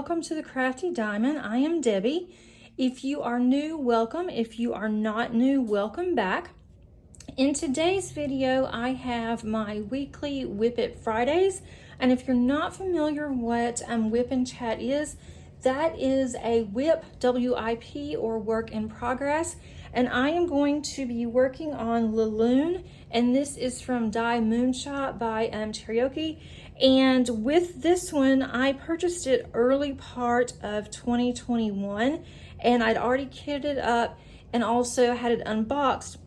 welcome to the Crafty Diamond. I am Debbie. If you are new, welcome. If you are not new, welcome back. In today's video, I have my weekly WIP It Fridays. And if you're not familiar what WIP and Chat is, that is a WIP, W-I-P, or work in progress. And I am going to be working on Laloon, and this is from Die Moonshot by Teriyaki. And with this one, I purchased it early part of 2021, and I'd already kitted it up and also had it unboxed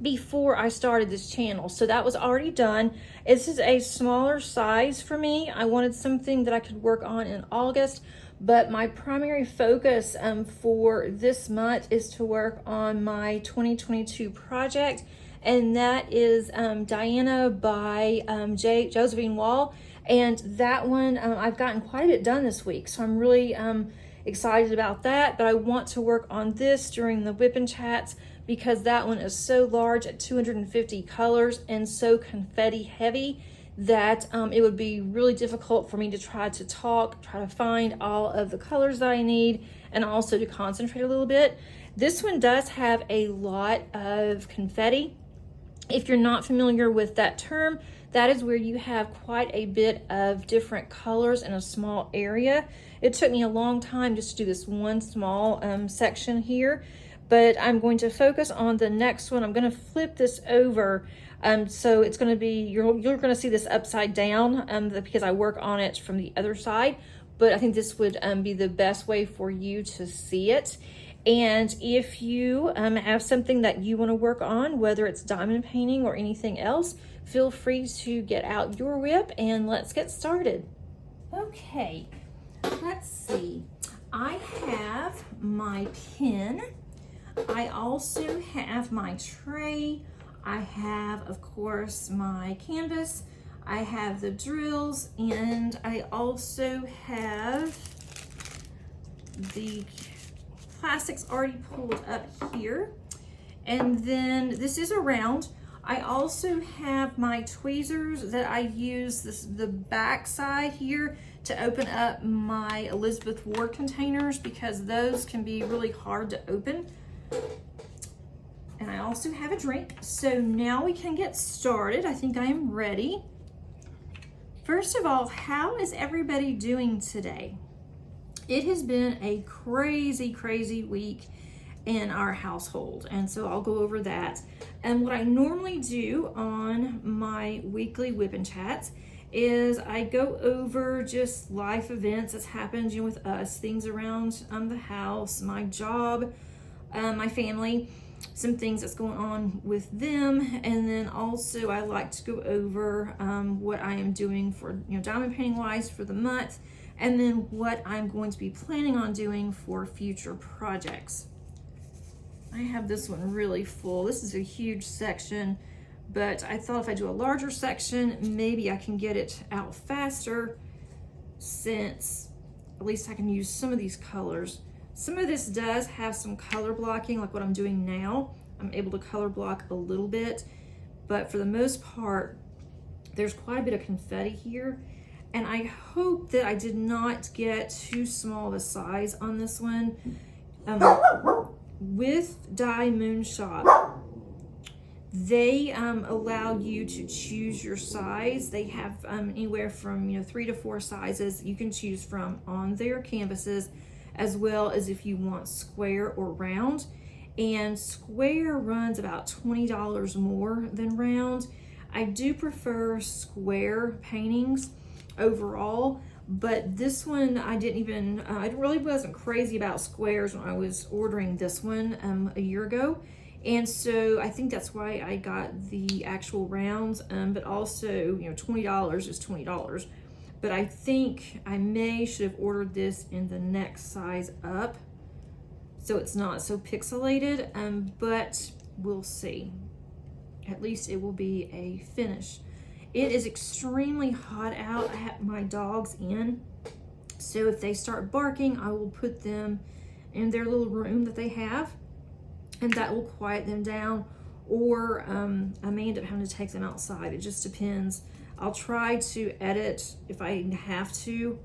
before I started this channel. So that was already done. This is a smaller size for me. I wanted something that I could work on in August, but my primary focus for this month is to work on my 2022 project, and that is Diana by Josephine Wall. And that one, I've gotten quite a bit done this week, so I'm really excited about that. But I want to work on this during the WIP and Chats because that one is so large at 250 colors and so confetti heavy that it would be really difficult for me to try to find all of the colors that I need, and also to concentrate a little bit. This one does have a lot of confetti. If you're not familiar with that term, that is where you have quite a bit of different colors in a small area. It took me a long time just to do this one small section here, but I'm going to focus on the next one. I'm going to flip this over. So it's going to be, you're going to see this upside down because I work on it from the other side, but I think this would be the best way for you to see it. And if you have something that you want to work on, whether it's diamond painting or anything else, feel free to get out your WIP and let's get started. Okay, let's see. I have my pen. I also have my tray. I have, of course, my canvas. I have the drills, and I also have the plastics already pulled up here. And then this is a round. I also have my tweezers that I use the back side here to open up my Elizabeth Ward containers because those can be really hard to open. And I also have a drink. So now we can get started. I think I am ready. First of all, how is everybody doing today? It has been a crazy, crazy week in our household, and so I'll go over that. And what I normally do on my weekly WIP and Chats is I go over just life events that's happened, with us, things around the house, my job, my family, some things that's going on with them, and then also I like to go over what I am doing for diamond painting wise for the month, and then what I'm going to be planning on doing for future projects. I have this one really full. This is a huge section, but I thought if I do a larger section, maybe I can get it out faster, since at least I can use some of these colors. Some of this does have some color blocking, like what I'm doing now. I'm able to color block a little bit, but for the most part, there's quite a bit of confetti here. And I hope that I did not get too small of a size on this one. With Die Moonshot, they allow you to choose your size. They have anywhere from 3 to 4 sizes you can choose from on their canvases, as well as if you want square or round. And square runs about $20 more than round. I do prefer square paintings overall, but this one I really wasn't crazy about squares when I was ordering this one a year ago. And so I think that's why I got the actual rounds, but also $20 is $20. But I think I should have ordered this in the next size up, so it's not so pixelated, but we'll see. At least it will be a finish. It is extremely hot out. I have my dogs in, so if they start barking, I will put them in their little room that they have, and that will quiet them down, or I may end up having to take them outside. It just depends. I'll try to edit, if I have to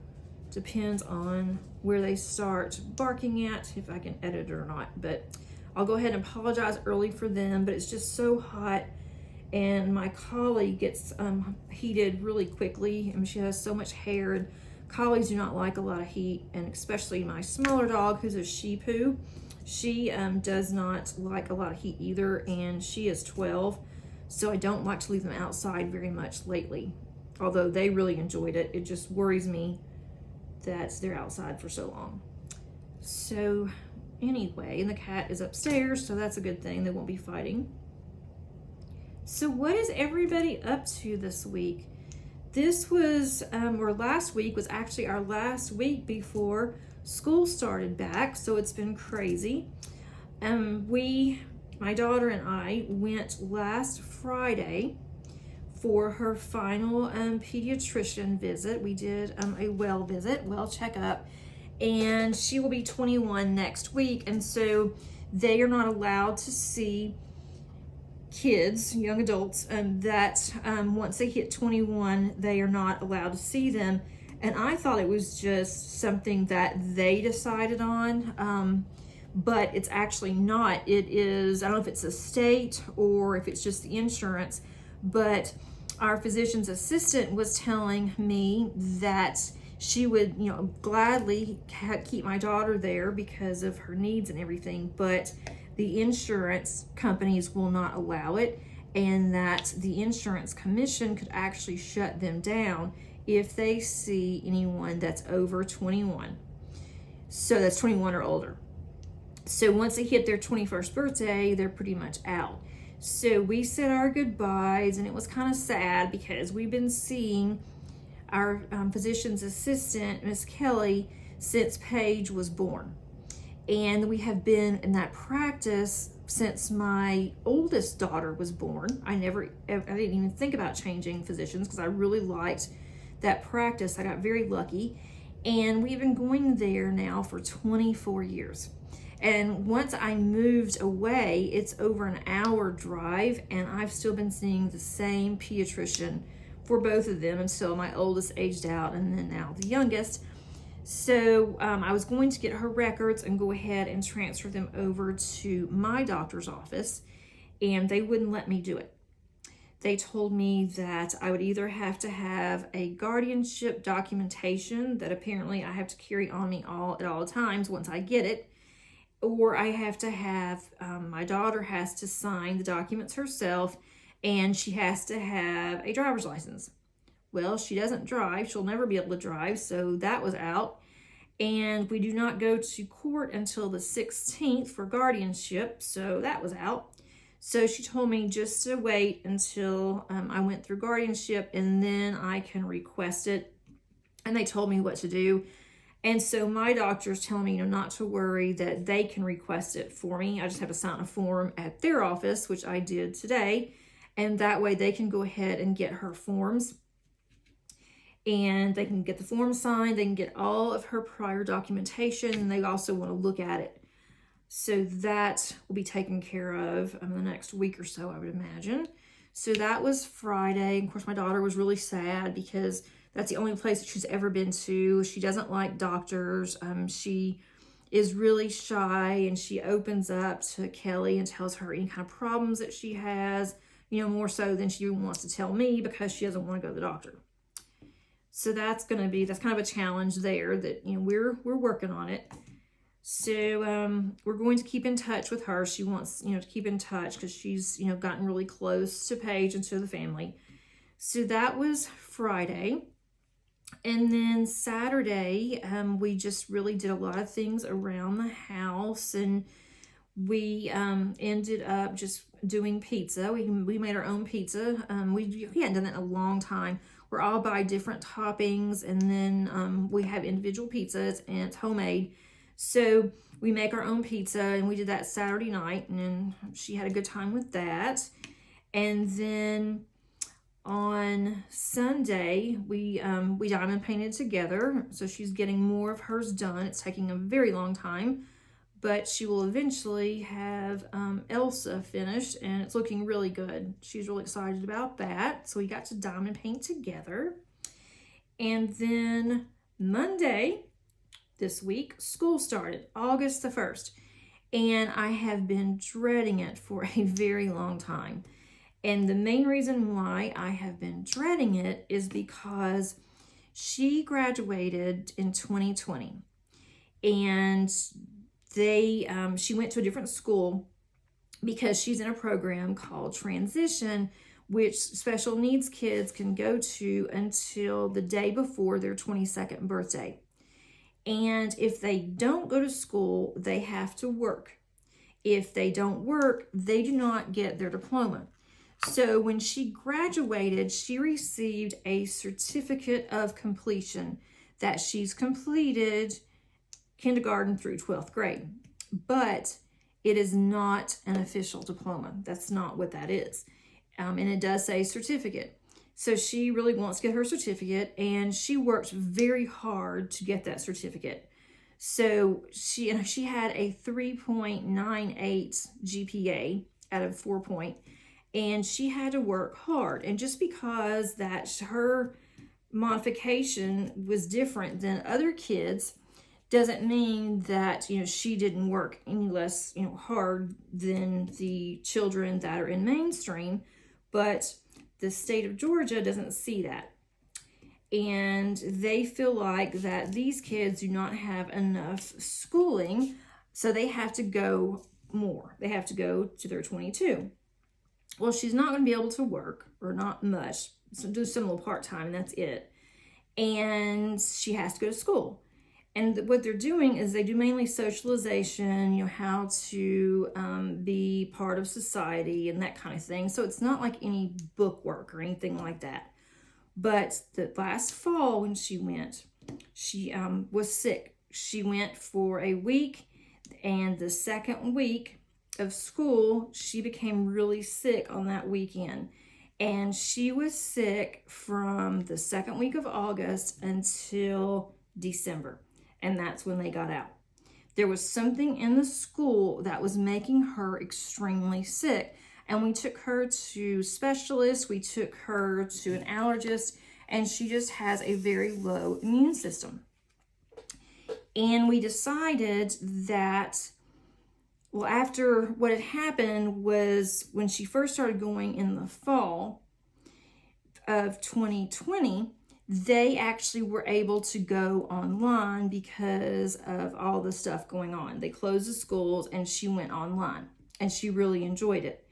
Depends on where they start barking at, if I can edit it or not. But I'll go ahead and apologize early for them, but it's just so hot, and my collie gets heated really quickly, and she has so much hair, and collies do not like a lot of heat, and especially my smaller dog, who's a Shih Tzu. She does not like a lot of heat either, and she is 12, so I don't like to leave them outside very much lately. Although they really enjoyed it, it just worries me that they're outside for so long. So anyway, and the cat is upstairs, so that's a good thing. They won't be fighting. So what is everybody up to this week? This was, or last week was actually our last week before school started back, so it's been crazy. My daughter and I went last Friday for her final pediatrician visit. We did a well checkup, and she will be 21 next week, and so they are not allowed to see kids, young adults, that once they hit 21, they are not allowed to see them. And I thought it was just something that they decided on, but it's actually not. It is, I don't know if it's a state or if it's just the insurance, but our physician's assistant was telling me that she would, gladly keep my daughter there because of her needs and everything, but the insurance companies will not allow it, and that the insurance commission could actually shut them down if they see anyone that's over 21. So that's 21 or older. So once they hit their 21st birthday, they're pretty much out. So we said our goodbyes, and it was kind of sad because we've been seeing our physician's assistant, Miss Kelly, since Paige was born. And we have been in that practice since my oldest daughter was born. I didn't even think about changing physicians because I really liked that practice. I got very lucky, and we've been going there now for 24 years. And once I moved away, it's over an hour drive, and I've still been seeing the same pediatrician for both of them until my oldest aged out, and then now the youngest. So I was going to get her records and go ahead and transfer them over to my doctor's office, and they wouldn't let me do it. They told me that I would either have to have a guardianship documentation that apparently I have to carry on me at all times once I get it, or I have to have, my daughter has to sign the documents herself, and she has to have a driver's license. Well, she doesn't drive. She'll never be able to drive, so that was out. And we do not go to court until the 16th for guardianship, so that was out. So she told me just to wait until I went through guardianship, and then I can request it. And they told me what to do. And so my doctor's telling me, not to worry, that they can request it for me. I just have to sign a form at their office, which I did today. And that way they can go ahead and get her forms. And they can get the form signed. They can get all of her prior documentation. And they also want to look at it. So that will be taken care of in the next week or so, I would imagine. So that was Friday. Of course, my daughter was really sad because that's the only place that she's ever been to. She doesn't like doctors. She is really shy, and she opens up to Kelly and tells her any kind of problems that she has, more so than she wants to tell me because she doesn't want to go to the doctor. So that's kind of a challenge there that, we're working on it. So we're going to keep in touch with her. She wants, to keep in touch because she's, gotten really close to Paige and to the family. So that was Friday. And then Saturday, we just really did a lot of things around the house, and we ended up just doing pizza. We made our own pizza. We hadn't done that in a long time. We're all buy different toppings, and then we have individual pizzas, and it's homemade. So we make our own pizza, and we did that Saturday night, and she had a good time with that. And then on Sunday, we diamond painted together, so she's getting more of hers done. It's taking a very long time, but she will eventually have Elsa finished, and it's looking really good. She's really excited about that. So we got to diamond paint together. And then Monday this week, school started, August the 1st. And I have been dreading it for a very long time. And the main reason why I have been dreading it is because she graduated in 2020. And she went to a different school because she's in a program called Transition, which special needs kids can go to until the day before their 22nd birthday. And if they don't go to school, they have to work. If they don't work, they do not get their diploma. So when she graduated, she received a certificate of completion that she's completed kindergarten through 12th grade. But it is not an official diploma. That's not what that is. And it does say certificate. So she really wants to get her certificate, and she worked very hard to get that certificate. So she had a 3.98 GPA out of 4 point, and she had to work hard. And just because that her modification was different than other kids doesn't mean that, she didn't work any less, hard than the children that are in mainstream. But the state of Georgia doesn't see that. And they feel like that these kids do not have enough schooling, so they have to go more. They have to go to their 22. Well, she's not going to be able to work, or not much, so do some little part-time, and that's it. And she has to go to school. And what they're doing is they do mainly socialization, how to be part of society and that kind of thing. So it's not like any book work or anything like that. But the last fall when she went, she was sick. She went for a week, and the second week of school, she became really sick on that weekend. And she was sick from the second week of August until December. And that's when they got out. There was something in the school that was making her extremely sick. And we took her to specialists, we took her to an allergist, and she just has a very low immune system. And we decided that, well, after what had happened was when she first started going in the fall of 2020, they actually were able to go online because of all the stuff going on. They closed the schools and she went online, and she really enjoyed it.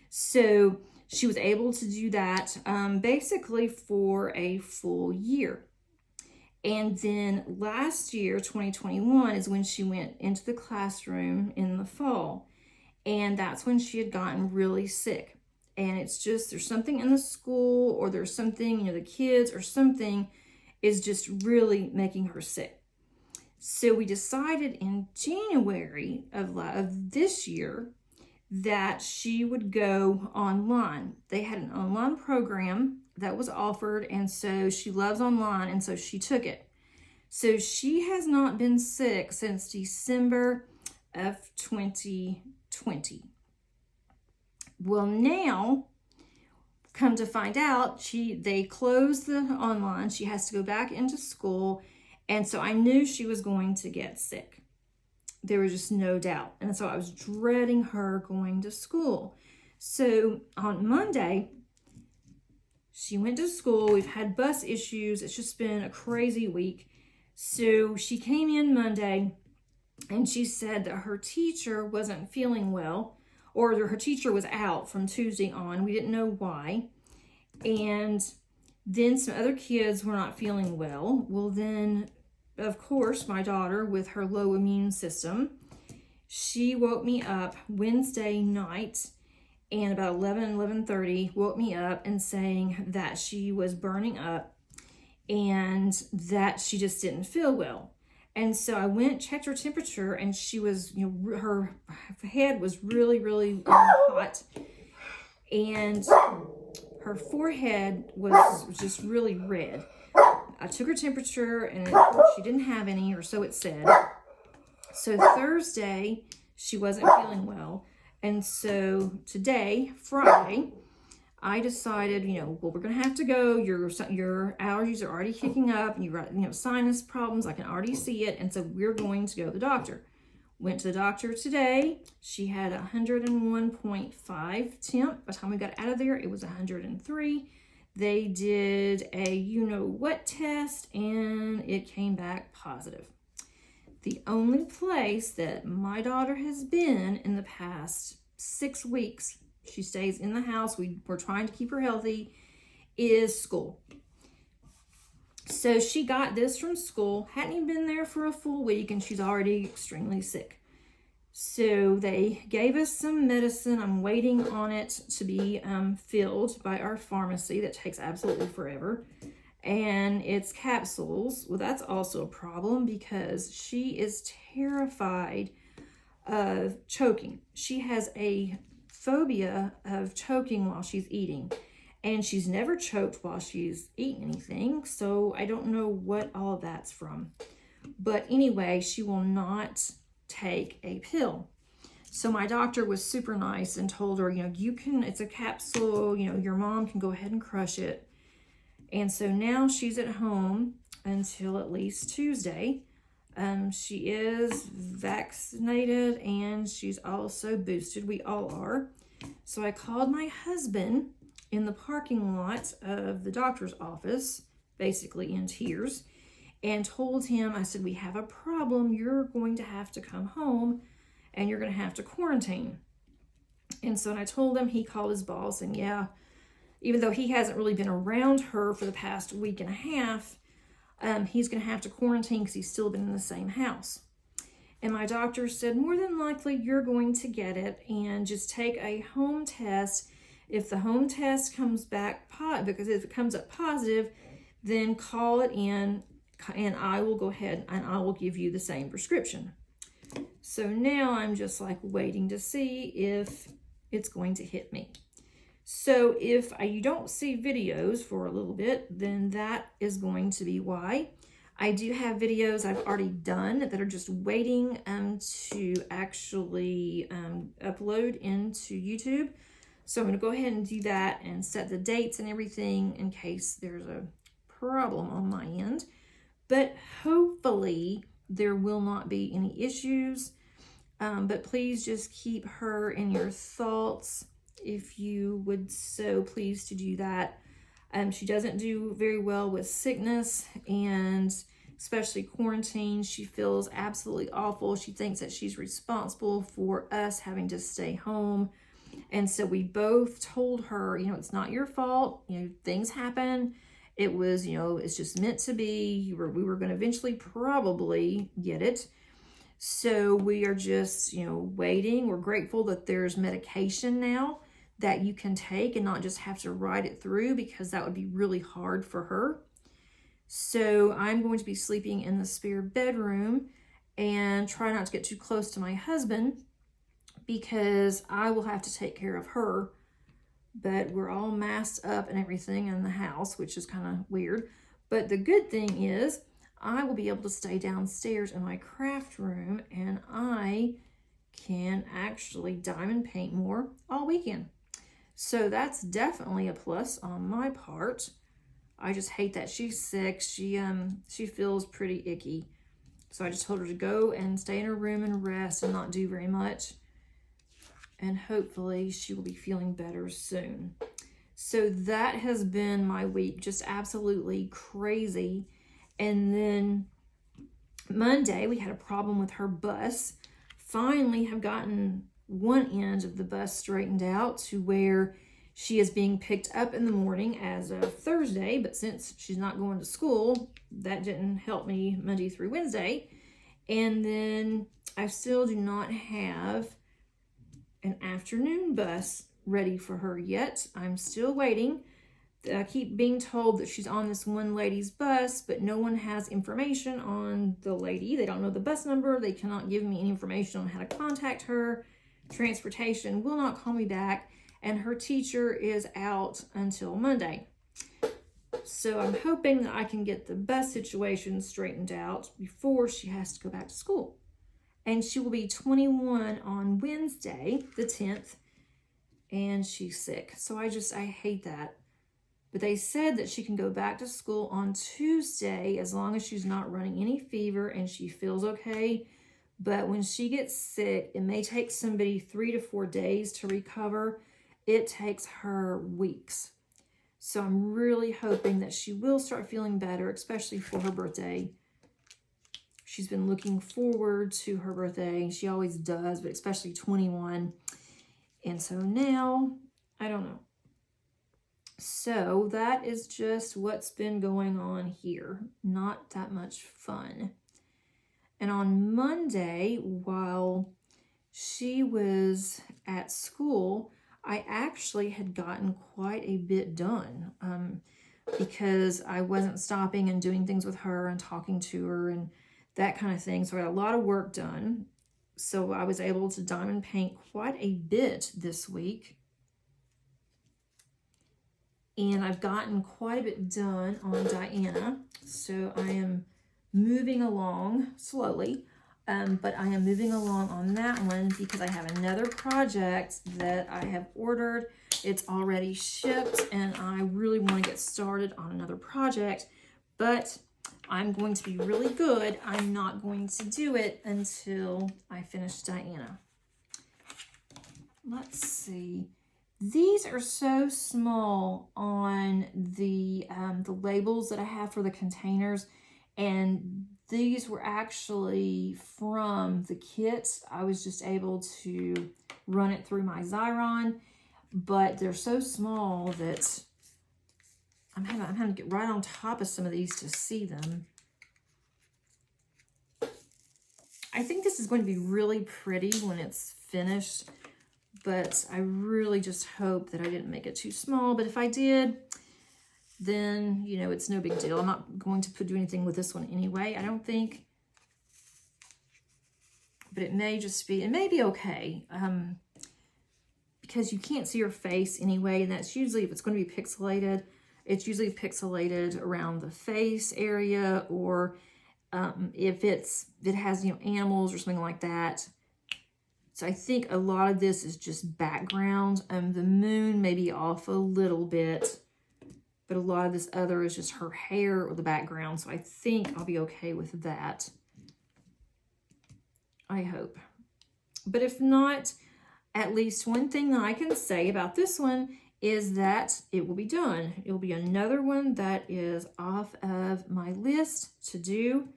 So she was able to do that basically for a full year. And then last year, 2021, is when she went into the classroom in the fall. And that's when she had gotten really sick. And it's just, there's something in the school, or there's something, the kids or something is just really making her sick. So we decided in January of this year that she would go online. They had an online program that was offered, and so she loves online, and so she took it. So she has not been sick since December of 2020. Well, now, come to find out, they closed the online. She has to go back into school. And so I knew she was going to get sick. There was just no doubt. And so I was dreading her going to school. So on Monday, she went to school. We've had bus issues. It's just been a crazy week. So she came in Monday, and she said that her teacher wasn't feeling well. Or her teacher was out from Tuesday on. We didn't know why. And then some other kids were not feeling well. Well, then, of course, my daughter, with her low immune system, she woke me up Wednesday night, and about 11:30 woke me up and saying that she was burning up and that she just didn't feel well. And so I went, checked her temperature, and she was, her head was really, really hot. And her forehead was just really red. I took her temperature, and she didn't have any, or so it said. So Thursday, she wasn't feeling well. And so today, Friday, I decided, well, we're going to have to go. Your allergies are already kicking up, and you've got, sinus problems. I can already see it. And so we're going to go to the doctor. Went to the doctor today. She had 101.5 temp. By the time we got out of there, it was 103. They did a you-know-what test, and it came back positive. The only place that my daughter has been in the past 6 weeks, she stays in the house, we're trying to keep her healthy, is school. So she got this from school, hadn't even been there for a full week, and she's already extremely sick. So they gave us some medicine. I'm waiting on it to be filled by our pharmacy. That takes absolutely forever. And it's capsules. Well, that's also a problem because she is terrified of choking. She has a phobia of choking while she's eating. And she's never choked while she's eaten anything, so I don't know what all of that's from. But anyway, she will not take a pill. So my doctor was super nice and told her, it's a capsule, your mom can go ahead and crush it. And so now she's at home until at least Tuesday. She is vaccinated and she's also boosted. We all are. So I called my husband in the parking lot of the doctor's office, basically in tears, and told him, I said, we have a problem. You're going to have to come home and you're going to have to quarantine. And so when I told him, he called his boss, and yeah, even though he hasn't really been around her for the past week and a half, he's going to have to quarantine because he's still been in the same house. And my doctor said, more than likely you're going to get it, and just take a home test. If the home test comes back because if it comes up positive, then call it in and I will go ahead and I will give you the same prescription. So now I'm just like waiting to see if it's going to hit me. So if you don't see videos for a little bit, then that is going to be why. I do have videos I've already done that are just waiting to actually upload into YouTube. So I'm going to go ahead and do that and set the dates and everything in case there's a problem on my end. But hopefully there will not be any issues. But please just keep her in your thoughts if you would so please to do that. She doesn't do very well with sickness, and especially quarantine. She feels absolutely awful. She thinks that she's responsible for us having to stay home. And so we both told her, it's not your fault. Things happen. It was, it's just meant to be. We were going to eventually probably get it. So we are just, waiting. We're grateful that there's medication now that you can take and not just have to ride it through, because that would be really hard for her. So I'm going to be sleeping in the spare bedroom and try not to get too close to my husband, because I will have to take care of her. But we're all masked up and everything in the house, which is kind of weird. But the good thing is I will be able to stay downstairs in my craft room, and I can actually diamond paint more all weekend. So that's definitely a plus on my part. I just hate that she's sick. She feels pretty icky. So I just told her to go and stay in her room and rest and not do very much. And hopefully she will be feeling better soon. So that has been my week, just absolutely crazy. And then Monday we had a problem with her bus. Finally have gotten one end of the bus straightened out to where she is being picked up in the morning as of Thursday, but since she's not going to school, that didn't help me Monday through Wednesday. And then I still do not have an afternoon bus ready for her yet. I'm still waiting. I keep being told that she's on this one lady's bus, but no one has information on the lady. They don't know the bus number. They cannot give me any information on how to contact her. Transportation will not call me back, and her teacher is out until Monday. So I'm hoping that I can get the bus situation straightened out before she has to go back to school. And she will be 21 on Wednesday, the 10th. and she's sick. So I hate that. But they said that she can go back to school on Tuesday as long as she's not running any fever and she feels okay. But when she gets sick, it may take somebody 3 to 4 days to recover. It takes her weeks. So I'm really hoping that she will start feeling better, especially for her birthday. She's been looking forward to her birthday. She always does, but especially 21. And so now, I don't know. So that is just what's been going on here. Not that much fun. And on Monday, while she was at school, I actually had gotten quite a bit done because I wasn't stopping and doing things with her and talking to her and that kind of thing. So I got a lot of work done. So I was able to diamond paint quite a bit this week. And I've gotten quite a bit done on Diana. So I am moving along slowly, but I am moving along on that one because I have another project that I have ordered. It's already shipped and I really want to get started on another project, but I'm going to be really good. I'm not going to do it until I finish Diana. Let's see. These are so small on the labels that I have for the containers, and these were actually from the kits. I was just able to run it through my Xyron, but they're so small that I'm having to get right on top of some of these to see them. I think this is going to be really pretty when it's finished, but I really just hope that I didn't make it too small. But if I did, then, you know, it's no big deal. I'm not going to do anything with this one anyway, I don't think. But it may just be, it may be okay. Because you can't see her face anyway, and that's usually, if it's going to be pixelated, it's usually pixelated around the face area, or if it has, you know, animals or something like that. So I think a lot of this is just background. The moon may be off a little bit, but a lot of this other is just her hair or the background. So I think I'll be okay with that. I hope. But if not, at least one thing that I can say about this one is that it will be done. It will be another one that is off of my list to do,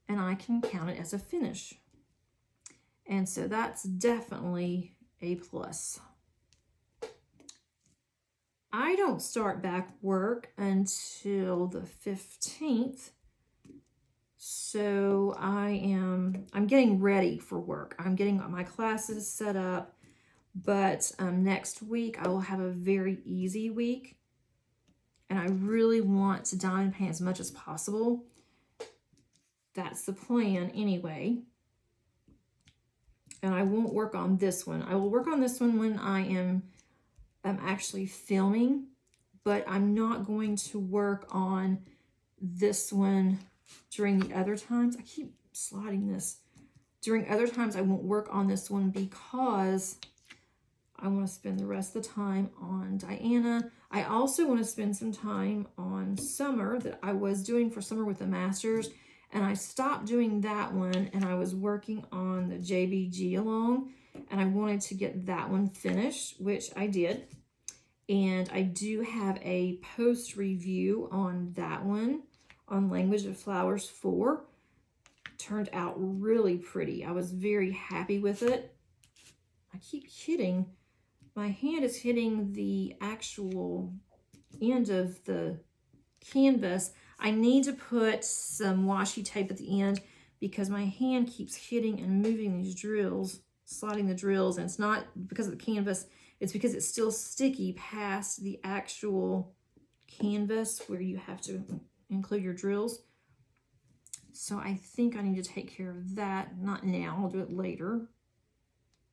and I can count it as a finish. And so that's definitely a plus. I don't start back work until the 15th. So I'm getting ready for work. I'm getting my classes set up, but next week I will have a very easy week. And I really want to diamond paint as much as possible. That's the plan anyway. And I won't work on this one. I will work on this one when I'm actually filming, but I'm not going to work on this one during the other times. I keep sliding this. During other times, I won't work on this one because I want to spend the rest of the time on Diana. I also want to spend some time on Summer that I was doing for Summer with the Masters. And I stopped doing that one, and I was working on the JBG along, and I wanted to get that one finished, which I did. And I do have a post review on that one, on Language of Flowers 4. Turned out really pretty. I was very happy with it. I keep hitting, my hand is hitting the actual end of the canvas. I need to put some washi tape at the end because my hand keeps hitting and moving these drills, sliding the drills, and it's not because of the canvas, it's because it's still sticky past the actual canvas where you have to include your drills. So I think I need to take care of that. Not now, I'll do it later.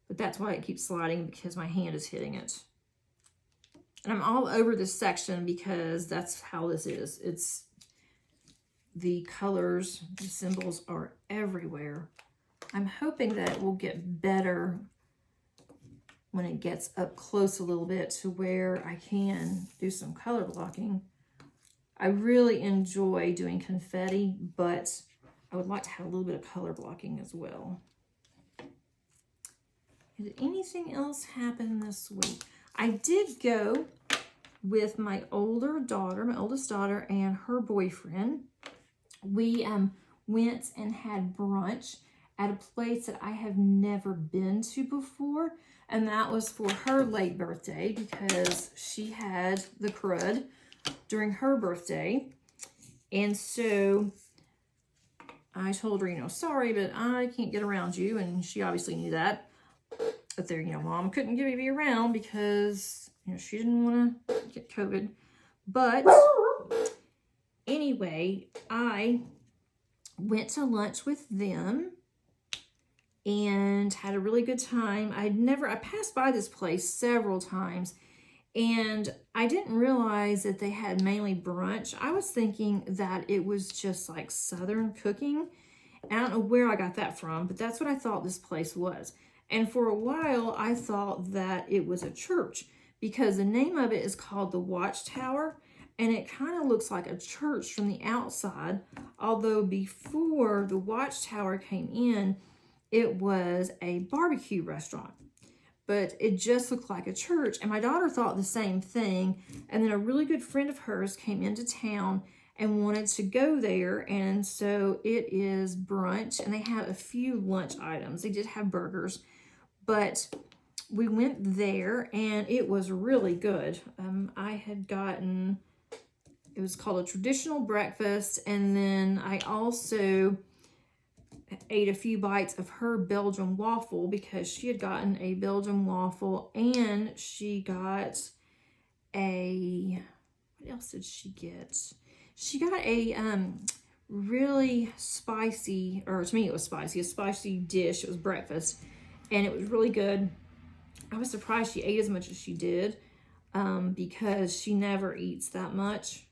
But that's why it keeps sliding, because my hand is hitting it. And I'm all over this section because that's how this is. It's the colors, the symbols are everywhere. I'm hoping that it will get better when it gets up close a little bit to where I can do some color blocking. I really enjoy doing confetti, but I would like to have a little bit of color blocking as well. Did anything else happen this week? I did go with my oldest daughter, and her boyfriend. We went and had brunch at a place that I have never been to before, and that was for her late birthday because she had the crud during her birthday. And so I told her, you know, sorry, but I can't get around you, and she obviously knew that. But there, you know, Mom couldn't get me around because, you know, she didn't want to get COVID. But anyway, I went to lunch with them and had a really good time. I passed by this place several times, and I didn't realize that they had mainly brunch. I was thinking that it was just like Southern cooking. I don't know where I got that from, but that's what I thought this place was. And for a while, I thought that it was a church because the name of it is called the Watchtower, and it kind of looks like a church from the outside, although before the Watchtower came in, it was a barbecue restaurant. But it just looked like a church, and my daughter thought the same thing, and then a really good friend of hers came into town and wanted to go there, and so it is brunch, and they have a few lunch items. They did have burgers, but we went there, and it was really good. I had gotten, it was called a traditional breakfast, and then I also ate a few bites of her Belgian waffle because she had gotten a Belgian waffle, and she got a, what else did she get? She got a really spicy, or to me it was spicy, a spicy dish. It was breakfast, and it was really good. I was surprised she ate as much as she did because she never eats that much,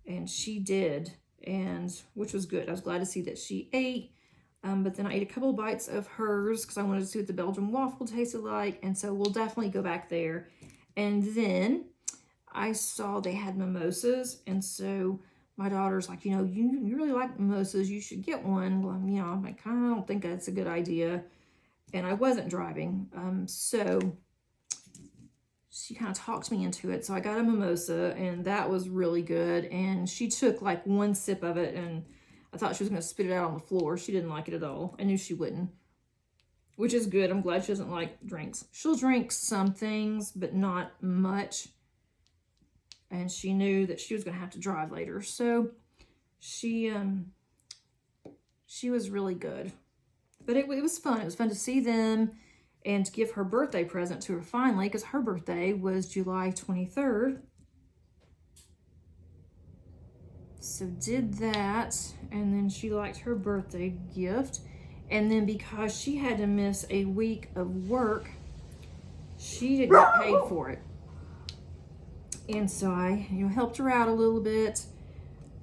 and she did, and which was good. I was glad to see that she ate, but then I ate a couple bites of hers because I wanted to see what the Belgian waffle tasted like, and so we'll definitely go back there. And then I saw they had mimosas, and so my daughter's like, you know, you really like mimosas, you should get one. Well, you know, I'm like, I don't think that's a good idea, and I wasn't driving, so she kind of talked me into it. So I got a mimosa, and that was really good, and she took like one sip of it, and I thought she was going to spit it out on the floor. She didn't like it at all. I knew she wouldn't, which is good. I'm glad she doesn't like drinks. She'll drink some things, but not much. And she knew that she was going to have to drive later. So she was really good. But it was fun. It was fun to see them and to give her birthday present to her finally, because her birthday was July 23rd. So did that, and then she liked her birthday gift. And then because she had to miss a week of work, she didn't get paid for it. And so I, you know, helped her out a little bit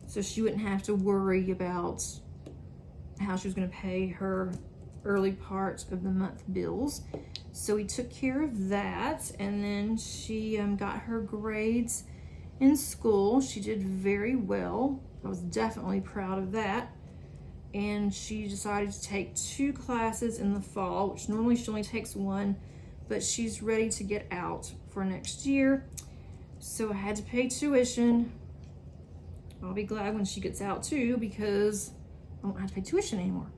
so she wouldn't have to worry about how she was going to pay her early part of the month bills. So we took care of that, and then she got her grades in school. She did very well. I was definitely proud of that. And she decided to take 2 classes in the fall, which normally she only takes 1, but she's ready to get out for next year. So I had to pay tuition. I'll be glad when she gets out too, because I won't have to pay tuition anymore.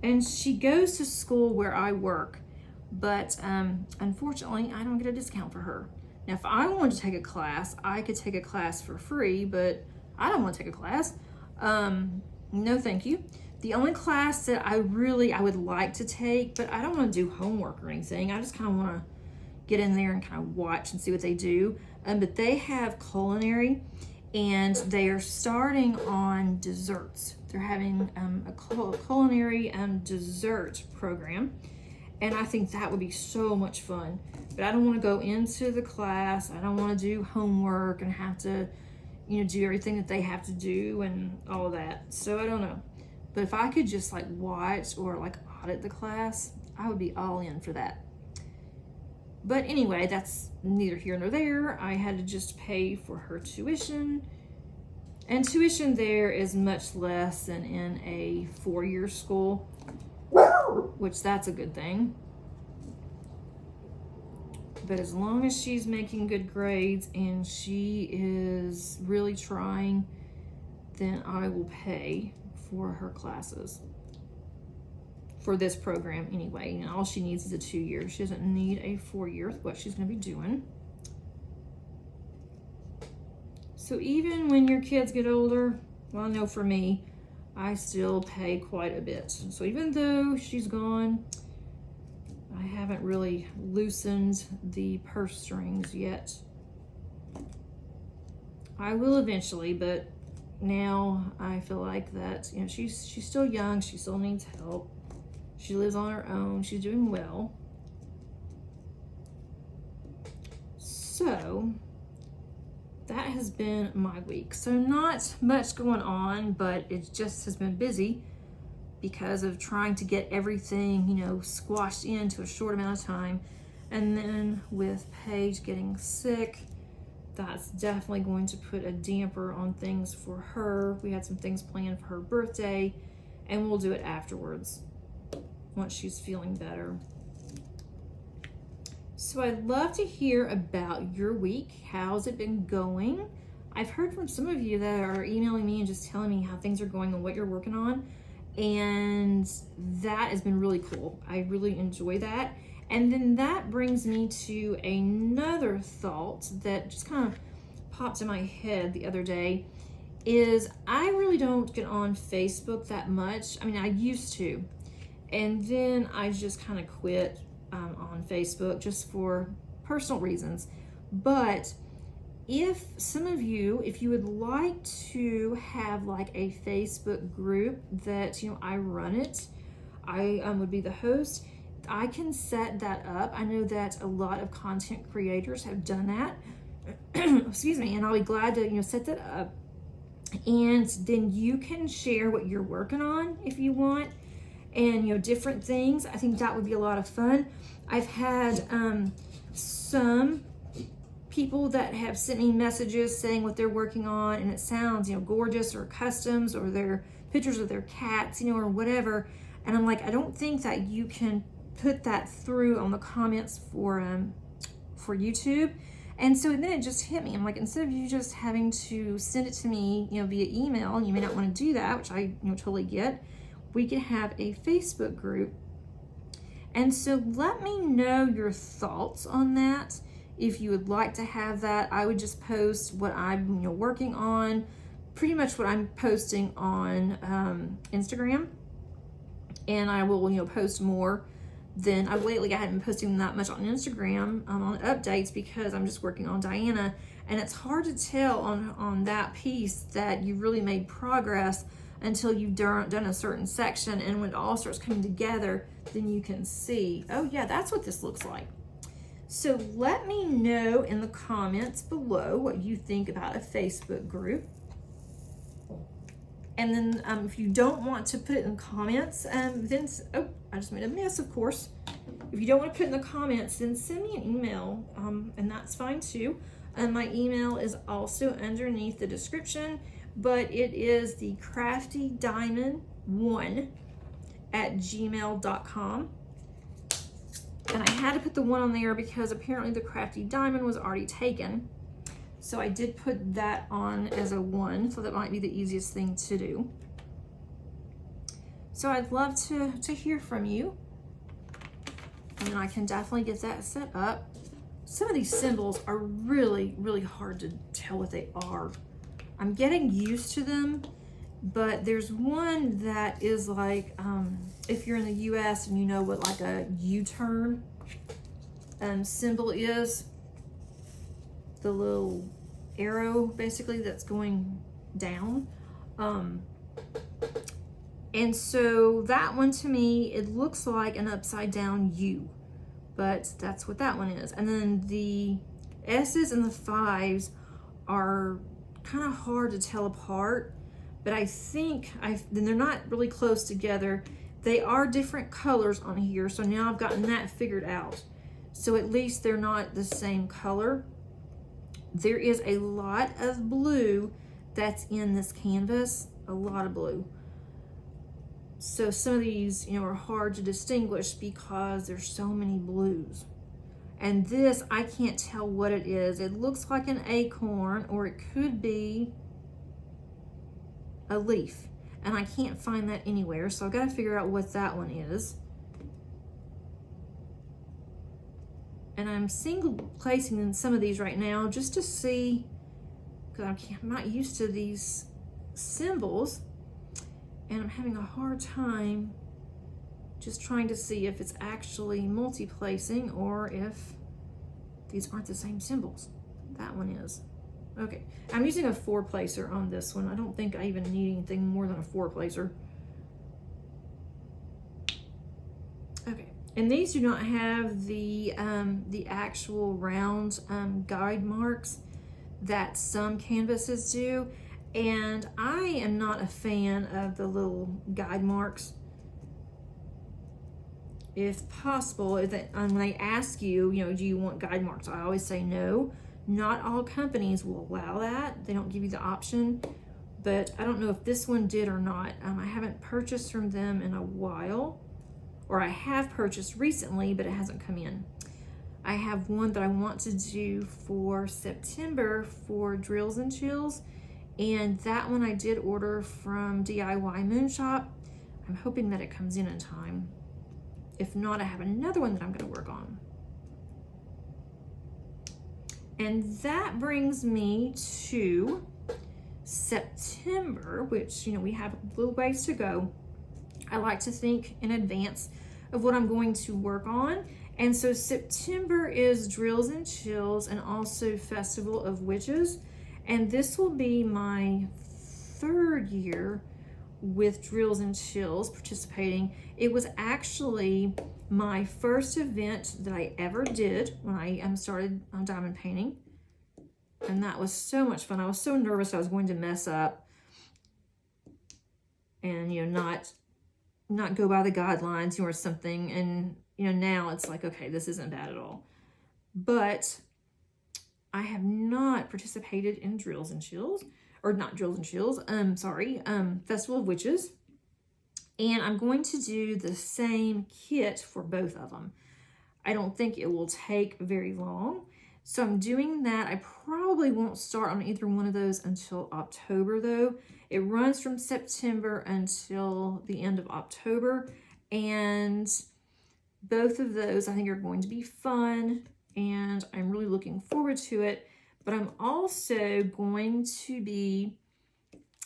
And she goes to school where I work, but unfortunately I don't get a discount for her. Now if I wanted to take a class, I could take a class for free, but I don't want to take a class. No thank you. The only class that I would like to take, but I don't want to do homework or anything. I just kind of want to get in there and kind of watch and see what they do. But they have culinary, and they are starting on desserts. They're having a culinary dessert program, and I think that would be so much fun. But I don't want to go into the class. I don't want to do homework and have to, you know, do everything that they have to do and all that. So I don't know. But if I could just like watch or like audit the class, I would be all in for that. But anyway, that's neither here nor there. I had to just pay for her tuition. And tuition there is much less than in a 4-year school, which that's a good thing. But as long as she's making good grades and she is really trying, then I will pay for her classes. For this program anyway, and all she needs is a 2-year. She doesn't need a 4-year with what she's going to be doing. So even when your kids get older, well, I know for me, I still pay quite a bit. So even though she's gone, I haven't really loosened the purse strings yet. I will eventually, but now I feel like that, you know, she's still young, she still needs help. She lives on her own. She's doing well. So that has been my week. So not much going on, but it just has been busy because of trying to get everything, you know, squashed into a short amount of time. And then with Paige getting sick, that's definitely going to put a damper on things for her. We had some things planned for her birthday, and we'll do it afterwards, once she's feeling better. So I'd love to hear about your week. How's it been going? I've heard from some of you that are emailing me and just telling me how things are going and what you're working on. And that has been really cool. I really enjoy that. And then that brings me to another thought that just kind of popped in my head the other day, is I really don't get on Facebook that much. I mean, I used to. And then I just kind of quit on Facebook just for personal reasons. But if some of you, if you would like to have like a Facebook group that, you know, I run it, I would be the host, I can set that up. I know that a lot of content creators have done that. Excuse me, and I'll be glad to, you know, set that up. And then you can share what you're working on if you want, and, you know, different things. I think that would be a lot of fun. I've had some people that have sent me messages saying what they're working on, and it sounds, you know, gorgeous, or customs, or their pictures of their cats, you know, or whatever. And I'm like, I don't think that you can put that through on the comments for YouTube. And so then it just hit me. I'm like, instead of you just having to send it to me, you know, via email, and you may not want to do that, which I, you know, totally get, we could have a Facebook group. And so let me know your thoughts on that. If you would like to have that, I would just post what I'm, you know, working on, pretty much what I'm posting on Instagram. And I will, you know, post more than lately. I haven't been posting that much on Instagram on updates because I'm just working on Diana, and it's hard to tell on that piece that you really made progress until you've done a certain section, and when it all starts coming together, then you can see, oh yeah, that's what this looks like. So let me know in the comments below what you think about a Facebook group. And then if you don't want to put it in the comments, then, oh, I just made a mess, of course. If you don't want to put it in the comments, then send me an email, and that's fine too. My email is also underneath the description, but it is the Crafty Diamond 1@gmail.com. And I had to put the 1 on there because apparently the Crafty Diamond was already taken. So I did put that on as a 1, so that might be the easiest thing to do. So I'd love to hear from you, and I can definitely get that set up. Some of these symbols are really, really hard to tell what they are. I'm getting used to them, but there's one that is like, if you're in the US and you know what like a U-turn symbol is, the little arrow basically that's going down. And so that one, to me, it looks like an upside down U, but that's what that one is. And then the S's and the 5s are kind of hard to tell apart, but I think then they're not really close together. They are different colors on here, so now I've gotten that figured out. So at least they're not the same color. There is a lot of blue that's in this canvas, a lot of blue. So some of these, you know, are hard to distinguish because there's so many blues. And this, I can't tell what it is. It looks like an acorn, or it could be a leaf. And I can't find that anywhere, so I've got to figure out what that one is. And I'm single placing in some of these right now just to see, because I'm not used to these symbols, and I'm having a hard time just trying to see if it's actually multi-placing or if these aren't the same symbols. That one is. Okay, I'm using a 4-placer on this one. I don't think I even need anything more than a 4-placer. Okay, and these do not have the actual round guide marks that some canvases do, and I am not a fan of the little guide marks. If possible, when they ask you, you know, do you want guide marks? I always say no. Not all companies will allow that. They don't give you the option, but I don't know if this one did or not. I haven't purchased from them in a while, or I have purchased recently, but it hasn't come in. I have one that I want to do for September for Drills and Chills, and that one I did order from DIY Moon Shop. I'm hoping that it comes in time. If not, I have another one that I'm going to work on. And that brings me to September, which, you know, we have a little ways to go. I like to think in advance of what I'm going to work on. And so September is Drills and Chills and also Festival of Witches. And this will be my 3rd year with Drills and Chills participating. It was actually my first event that I ever did when I started on diamond painting, and that was so much fun. I was so nervous I was going to mess up and, you know, not go by the guidelines, you know, or something. And, you know, now it's like, okay, this isn't bad at all. But I have not participated in Drills and Chills, or not Drills and Chills, Festival of Witches. And I'm going to do the same kit for both of them. I don't think it will take very long. So I'm doing that. I probably won't start on either one of those until October though. It runs from September until the end of October. And both of those I think are going to be fun, and I'm really looking forward to it. But I'm also going to be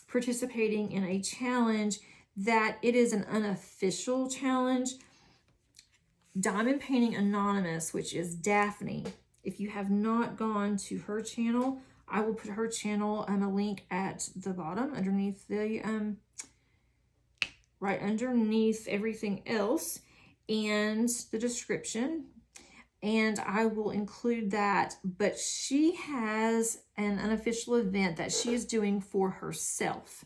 participating in a challenge that it is an unofficial challenge. Diamond Painting Anonymous, which is Daphne. If you have not gone to her channel, I will put her channel a link at the bottom underneath the right underneath everything else and the description, and I will include that. But she has an unofficial event that she is doing for herself.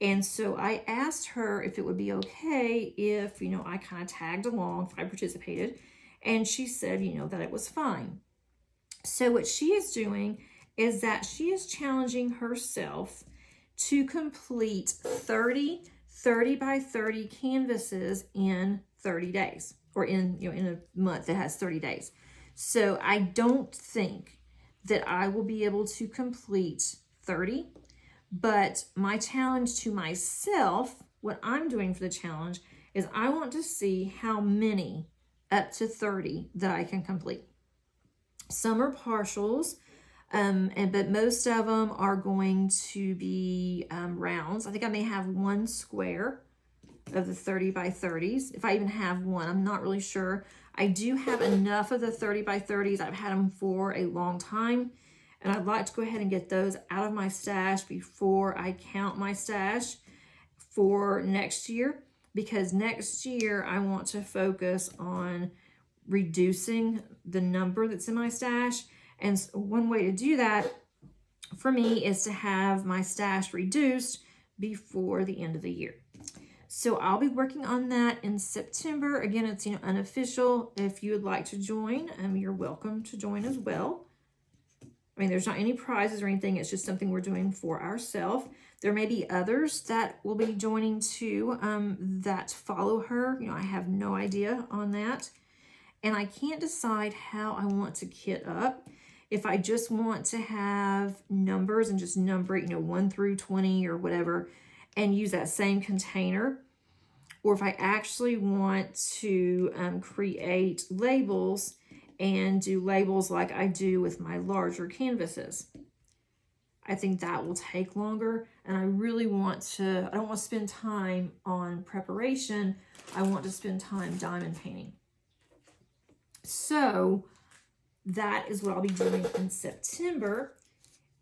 And so I asked her if it would be okay if, you know, I kind of tagged along, if I participated. And she said, you know, that it was fine. So what she is doing is that she is challenging herself to complete 30 by 30 canvases in 30 days, or in, you know, in a month that has 30 days. So I don't think that I will be able to complete 30. But my challenge to myself, what I'm doing for the challenge, is I want to see how many up to 30 that I can complete. Some are partials, but most of them are going to be rounds. I think I may have one square of the 30 by 30s. If I even have one, I'm not really sure. I do have enough of the 30 by 30s. I've had them for a long time. And I'd like to go ahead and get those out of my stash before I count my stash for next year, because next year I want to focus on reducing the number that's in my stash. And one way to do that for me is to have my stash reduced before the end of the year. So I'll be working on that in September. Again, it's, you know, unofficial. If you would like to join, you're welcome to join as well. I mean, there's not any prizes or anything. It's just something we're doing for ourselves. There may be others that will be joining too, that follow her. You know, I have no idea on that. And I can't decide how I want to kit up. If I just want to have numbers and just number it, you know, 1 through 20 or whatever, and use that same container, or if I actually want to create labels and do labels like I do with my larger canvases. I think that will take longer, and I really want to, I don't want to spend time on preparation. I want to spend time diamond painting. So that is what I'll be doing in September.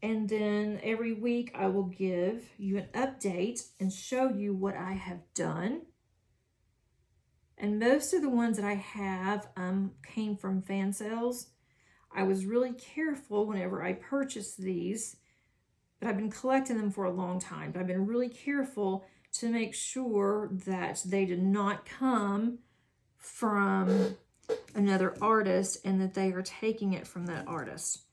And then every week I will give you an update and show you what I have done. And most of the ones that I have came from fan sales. I was really careful whenever I purchased these, but I've been collecting them for a long time. But I've been really careful to make sure that they did not come from another artist and that they are taking it from that artist.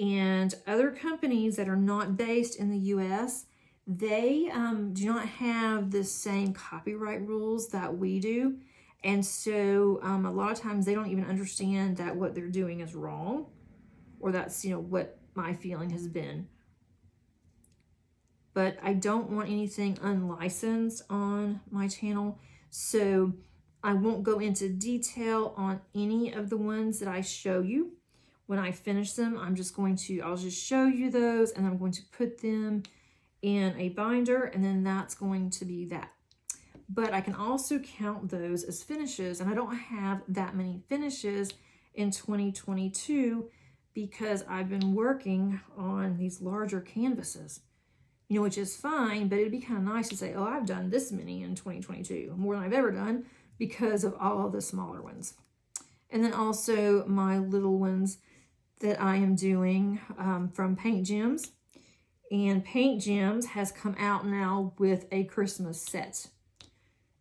And other companies that are not based in the US, they do not have the same copyright rules that we do. And so a lot of times they don't even understand that what they're doing is wrong, or that's, you know, what my feeling has been. But I don't want anything unlicensed on my channel, so I won't go into detail on any of the ones that I show you. When I finish them, I'll just show you those, and I'm going to put them in a binder, and then that's going to be that. But I can also count those as finishes, and I don't have that many finishes in 2022 because I've been working on these larger canvases, you know, which is fine, but it'd be kind of nice to say, oh, I've done this many in 2022, more than I've ever done, because of all of the smaller ones. And then also my little ones that I am doing from Paint Gems. And Paint Gems has come out now with a Christmas set.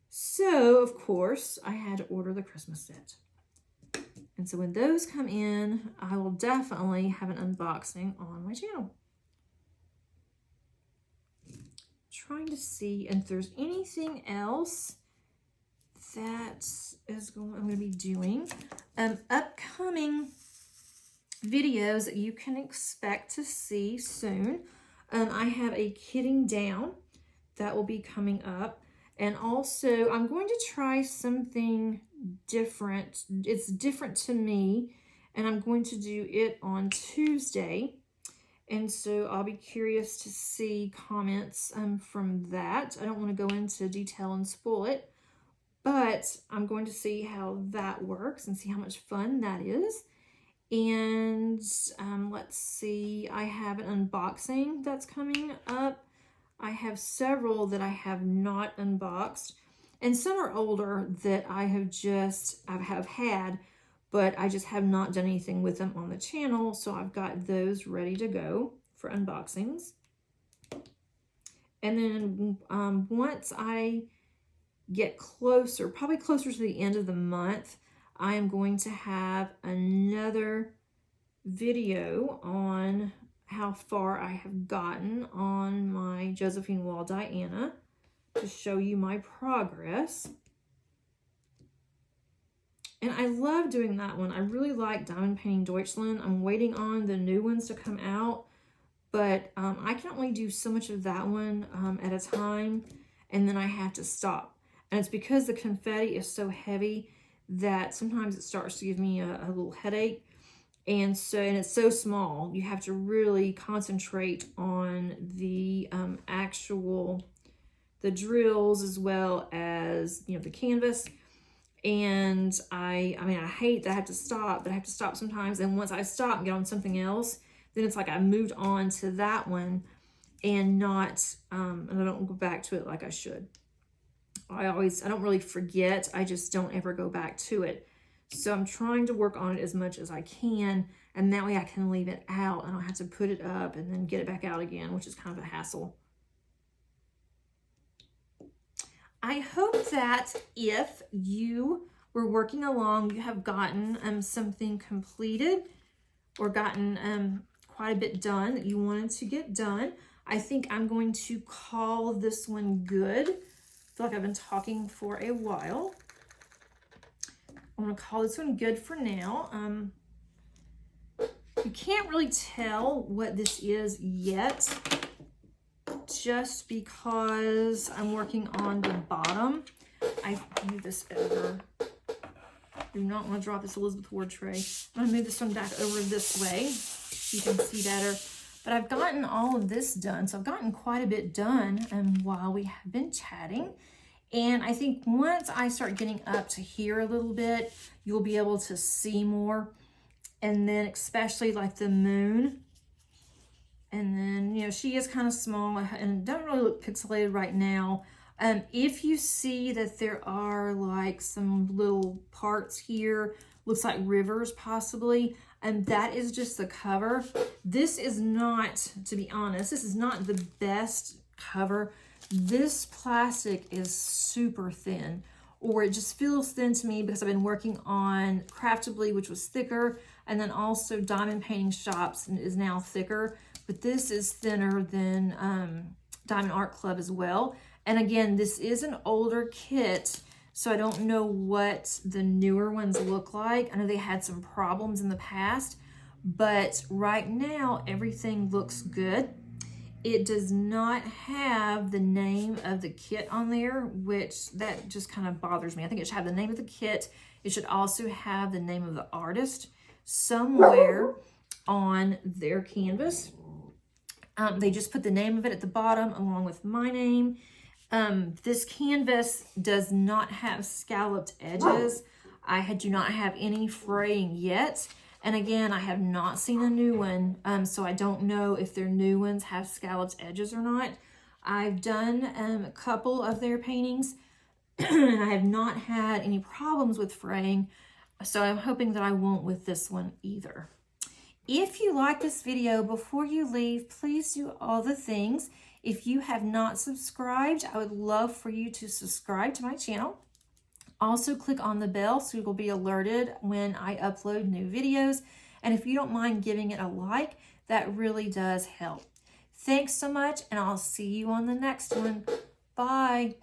So, of course, I had to order the Christmas set. And so when those come in, I will definitely have an unboxing on my channel. Trying to see if there's anything else that I'm going to be doing. Upcoming videos that you can expect to see soon. I have a kitting down that will be coming up. And also, I'm going to try something different. It's different to me, and I'm going to do it on Tuesday. And so I'll be curious to see comments from that. I don't want to go into detail and spoil it, but I'm going to see how that works and see how much fun that is. And let's see, I have an unboxing that's coming up. I have several that I have not unboxed, and some are older that I have had, but I just have not done anything with them on the channel. So I've got those ready to go for unboxings. And then once I get closer, probably closer to the end of the month, I am going to have another video on how far I have gotten on my Josephine Wall Diana to show you my progress. And I love doing that one. I really like Diamond Painting Deutschland. I'm waiting on the new ones to come out, but I can only do so much of that one at a time, and then I have to stop. And it's because the confetti is so heavy that sometimes it starts to give me a little headache. And it's so small, you have to really concentrate on the the drills as well as, you know, the canvas. And I mean, I hate that I have to stop, but I have to stop sometimes. And once I stop and get on something else, then it's like I moved on to that one and not, and I don't go back to it like I should. I don't really forget. I just don't ever go back to it. So I'm trying to work on it as much as I can. And that way I can leave it out. I don't have to put it up and then get it back out again, which is kind of a hassle. I hope that if you were working along, you have gotten something completed or gotten quite a bit done that you wanted to get done. I think I'm going to call this one good. I feel like I've been talking for a while. I'm going to call this one good for now. You can't really tell what this is yet, just because I'm working on the bottom. I move this over. Do not want to drop this Elizabeth Ward tray. I'm going to move this one back over this way so you can see better. But I've gotten all of this done. So I've gotten quite a bit done while we have been chatting. And I think once I start getting up to here a little bit, you'll be able to see more. And then especially like the moon. And then, you know, she is kind of small and doesn't really look pixelated right now. If you see that there are like some little parts here, looks like rivers possibly, and that is just the cover. This is not, to be honest, this is not the best cover. This plastic is super thin, or it just feels thin to me because I've been working on Craftably, which was thicker, and then also Diamond Painting Shops is now thicker, but this is thinner than Diamond Art Club as well. And again, this is an older kit, so I don't know what the newer ones look like. I know they had some problems in the past, but right now everything looks good. It does not have the name of the kit on there, which that just kind of bothers me. I think it should have the name of the kit. It should also have the name of the artist somewhere on their canvas. They just put the name of it at the bottom along with my name. This canvas does not have scalloped edges. I do not have any fraying yet. And again, I have not seen a new one, so I don't know if their new ones have scalloped edges or not. I've done a couple of their paintings, and I have not had any problems with fraying, so I'm hoping that I won't with this one either. If you like this video, before you leave, please do all the things. If you have not subscribed, I would love for you to subscribe to my channel. Also click on the bell so you will be alerted when I upload new videos. And if you don't mind giving it a like, that really does help. Thanks so much, and I'll see you on the next one. Bye.